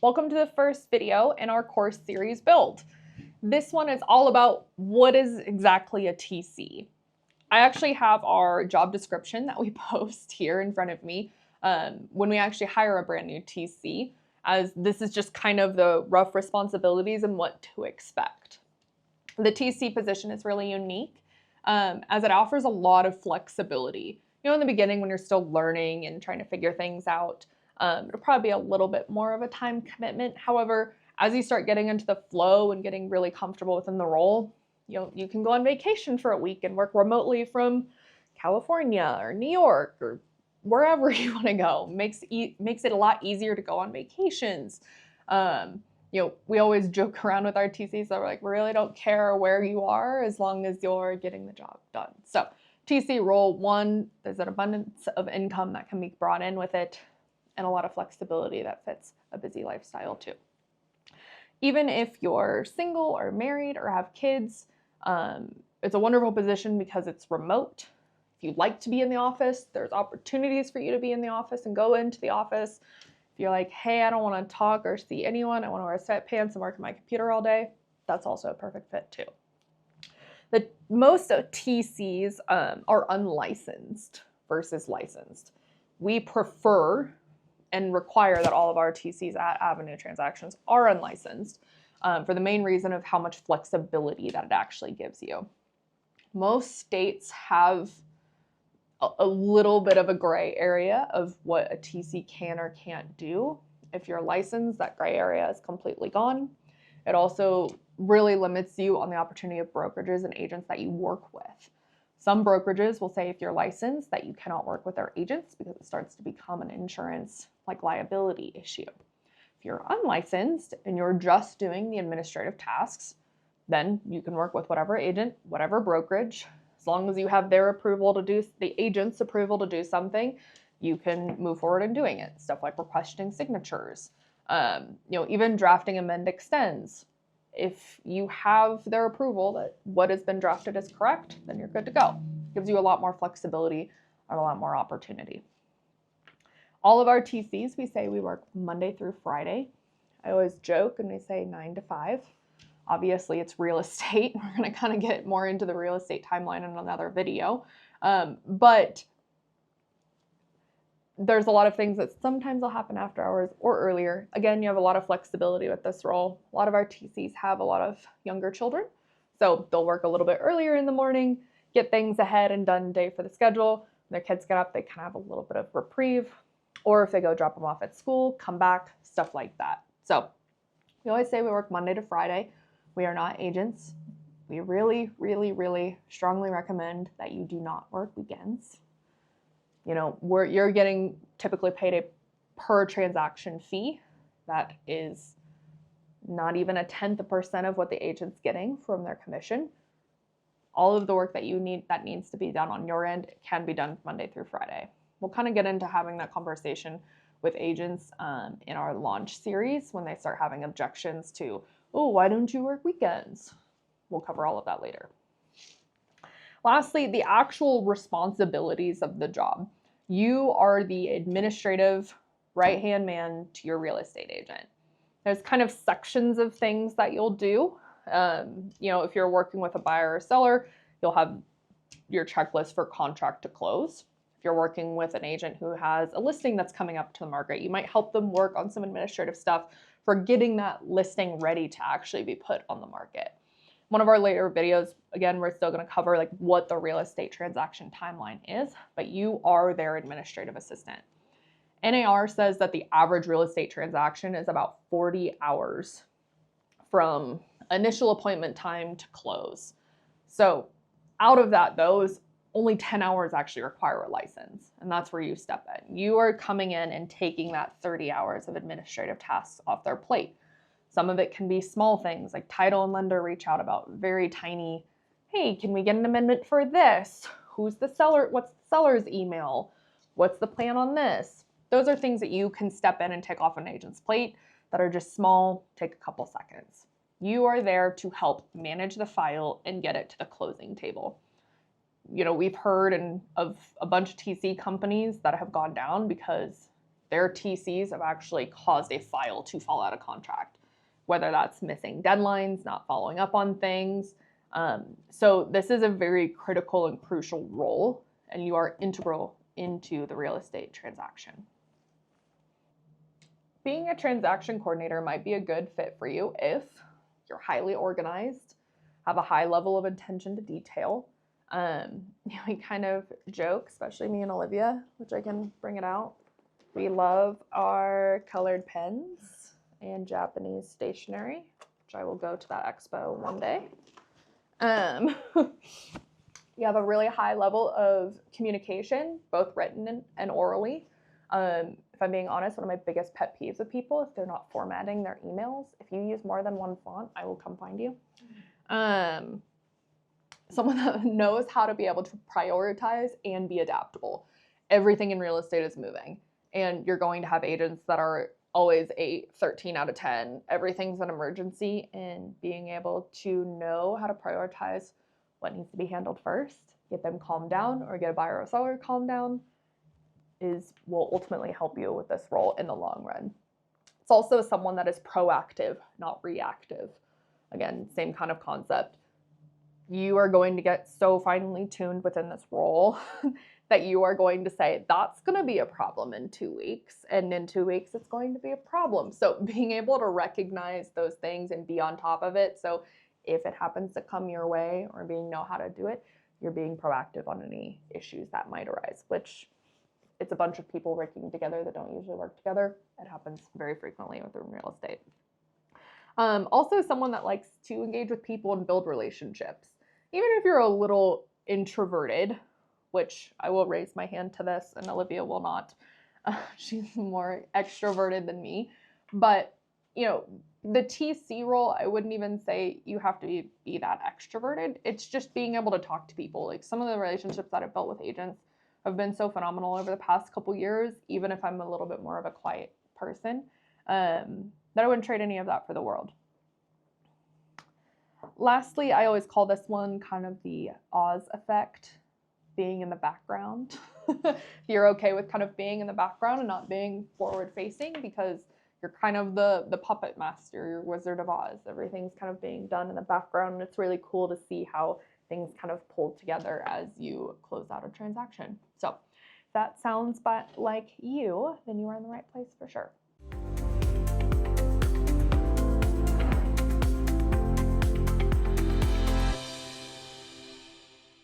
Welcome to the first video in our course series Build. This one is all about what is exactly a TC. I actually have our job description that we post here in front of me when we actually hire a brand new TC, as this is just kind of the rough responsibilities and what to expect. The TC position is really unique as it offers a lot of flexibility. In the beginning when you're still learning and trying to figure things out, it'll probably be a little bit more of a time commitment. However, as you start getting into the flow and getting really comfortable within the role, you can go on vacation for a week and work remotely from California or New York or wherever you want to go. Makes it a lot easier to go on vacations. We always joke around with our TCs that we're like, we really don't care where you are as long as you're getting the job done. So TC role one, there's an abundance of income that can be brought in with it and a lot of flexibility that fits a busy lifestyle too. Even if you're single or married or have kids, it's a wonderful position because it's remote. If you like to be in the office, there's opportunities for you to be in the office and go into the office. If you're like, hey, I don't want to talk or see anyone, I want to wear sweatpants and work on my computer all day, that's also a perfect fit too. Most TCs are unlicensed versus licensed. We prefer and require that all of our TCs at Avenue Transactions are unlicensed for the main reason of how much flexibility that it actually gives you. Most states have a little bit of a gray area of what a TC can or can't do. If you're licensed, that gray area is completely gone. It also really limits you on the opportunity of brokerages and agents that you work with. Some brokerages will say if you're licensed that you cannot work with their agents because it starts to become an insurance liability issue. If you're unlicensed and you're just doing the administrative tasks, then you can work with whatever agent, whatever brokerage. As long as you have their approval to do, the agent's approval to do something, you can move forward in doing it. Stuff like requesting signatures, even drafting amend extends. If you have their approval that what has been drafted is correct, then you're good to go. Gives you a lot more flexibility and a lot more opportunity. All of our TCs, we say we work Monday through Friday. I always joke and we say 9 to 5. Obviously, it's real estate. We're going to kind of get more into the real estate timeline in another video. But there's a lot of things that sometimes will happen after hours or earlier. Again, you have a lot of flexibility with this role. A lot of our TCs have a lot of younger children. So they'll work a little bit earlier in the morning, get things ahead and done day for the schedule. When their kids get up, they kind of have a little bit of reprieve. Or if they go drop them off at school, come back, stuff like that. So we always say we work Monday to Friday. We are not agents. We really, really, really strongly recommend that you do not work weekends. You're getting typically paid a per transaction fee. That is not even 1/10% of what the agent's getting from their commission. All of the work that needs to be done on your end can be done Monday through Friday. We'll kind of get into having that conversation with agents in our launch series when they start having objections to, oh, why don't you work weekends? We'll cover all of that later. Lastly, the actual responsibilities of the job. You are the administrative right-hand man to your real estate agent. There's kind of sections of things that you'll do. If you're working with a buyer or seller, you'll have your checklist for contract to close. If you're working with an agent who has a listing that's coming up to the market, you might help them work on some administrative stuff for getting that listing ready to actually be put on the market. One of our later videos, again, we're still going to cover what the real estate transaction timeline is, but you are their administrative assistant. NAR says that the average real estate transaction is about 40 hours from initial appointment time to close. So out of that, those only 10 hours actually require a license, and that's where you step in. You are coming in and taking that 30 hours of administrative tasks off their plate. Some of it can be small things like title and lender reach out about very tiny, hey, can we get an amendment for this? Who's the seller? What's the seller's email? What's the plan on this? Those are things that you can step in and take off an agent's plate that are just small, take a couple seconds. You are there to help manage the file and get it to the closing table. We've heard of a bunch of TC companies that have gone down because their TCs have actually caused a file to fall out of contract, whether that's missing deadlines, not following up on things. So this is a very critical and crucial role, and you are integral into the real estate transaction. Being a transaction coordinator might be a good fit for you if you're highly organized, have a high level of attention to detail. We kind of joke, especially me and Olivia, which I can bring it out. We love our colored pens and Japanese stationery, which I will go to that expo one day. You have a really high level of communication, both written and orally. If I'm being honest, one of my biggest pet peeves of people, if they're not formatting their emails, if you use more than one font, I will come find you. Someone that knows how to be able to prioritize and be adaptable. Everything in real estate is moving, and you're going to have agents that are always 8, 13 out of 10. Everything's an emergency, and being able to know how to prioritize what needs to be handled first, get them calmed down, or get a buyer or seller calmed down, will ultimately help you with this role in the long run. It's also someone that is proactive, not reactive. Again, same kind of concept. You are going to get so finely tuned within this role that you are going to say, that's going to be a problem in 2 weeks. And in 2 weeks, it's going to be a problem. So being able to recognize those things and be on top of it. So if it happens to come your way or know how to do it, you're being proactive on any issues that might arise, which it's a bunch of people working together that don't usually work together. It happens very frequently within real estate. Also someone that likes to engage with people and build relationships. Even if you're a little introverted, which I will raise my hand to this and Olivia will not. She's more extroverted than me. But, the TC role, I wouldn't even say you have to be that extroverted. It's just being able to talk to people. Like some of the relationships that I've built with agents have been so phenomenal over the past couple years, even if I'm a little bit more of a quiet person, that I wouldn't trade any of that for the world. Lastly, I always call this one kind of the Oz effect, being in the background. You're okay with kind of being in the background and not being forward facing because you're kind of the puppet master, your Wizard of Oz. Everything's kind of being done in the background, and it's really cool to see how things kind of pull together as you close out a transaction. So if that sounds like you, then you are in the right place for sure.